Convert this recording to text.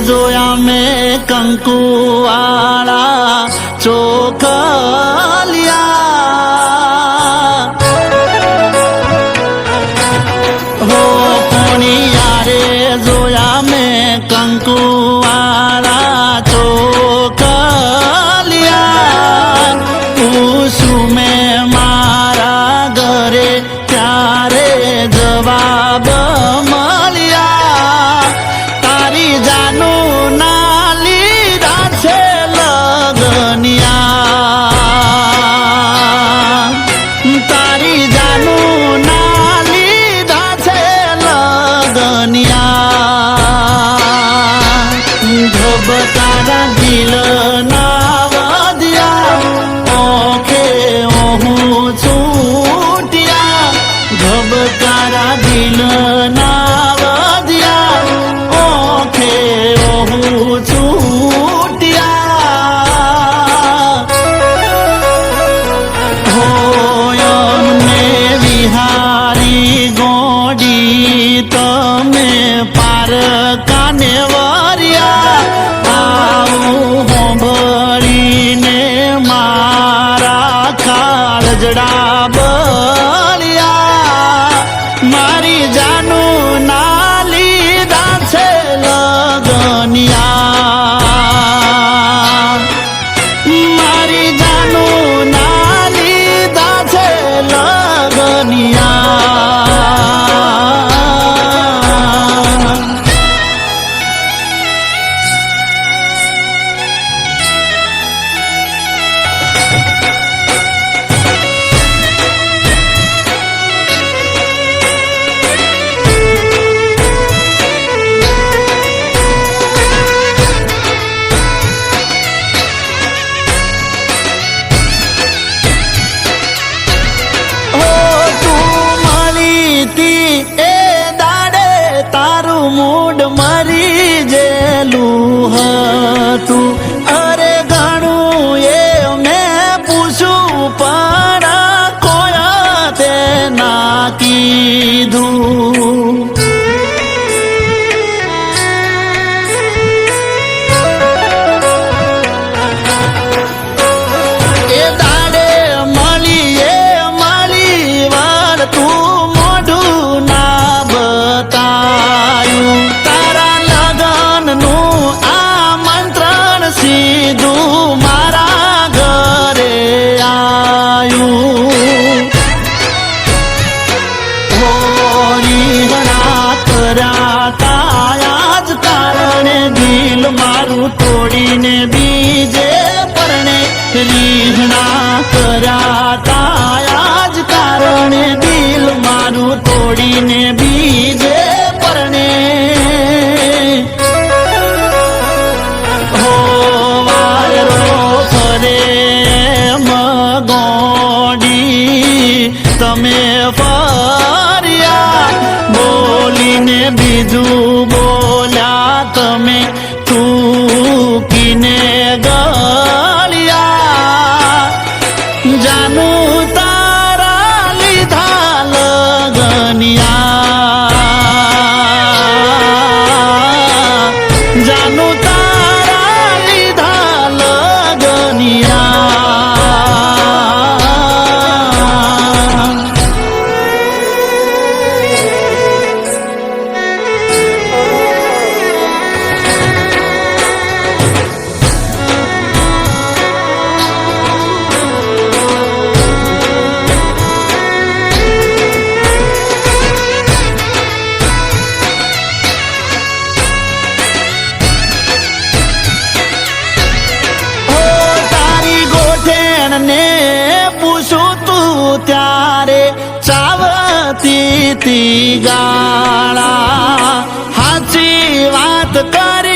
જોયા મેં કંકુવાળા ચોખલિયા હો કોણિયારે જોયા મેં કંકુવાળા ચોખલિયા પૂછું મેં મારા ઘરે ત્યારે જવાબ મળ્યા તારી જાનું ના લીધા છે લગનિયા તારી જાનું ના લીધા છે લગનિયા ધબકારા દિલ ના વધ્યા ઓખે હું છૂટ્યા ધબકારા દિલ ના વધ્યા ઓખે હું છૂટ્યા હોય અમને વિહારી ગોડી તમે પાર કાને વર્યા આવું હોંભળીને મારા કાળજડા બળ્યા મારી જાનું ના લીધા છે લગનિયા મારી જાનું ના લીધા છે લગનિયા મૂડ મરી જેલું હતું અરે ઘણું એ મેં પૂછું પણ કોઈ તે ના કીધું એ દાડે મળી વાર તું મોઢું ના બતાયું તારા લગનનું આમંત્રણ સીધું મારા ઘરે આયું રીહણા કર્યા તાયા જ કારણે દિલ મારું તોડીને બીજે પરણે રીહણા કર્યા તાયા જ કારણે દિલ મારું તોડીને બીજે પરણે હો વાયરો ફરે મગોડી તમે ફર્યા બોલીને બીજું બોલ્યા તમે થૂકીને ગળ્યા જાનું તારા લીધા લગનિયા જાનું તારા લીધા લગનિયા ને પૂછું તું ત્યારે ચાવતી તી ગા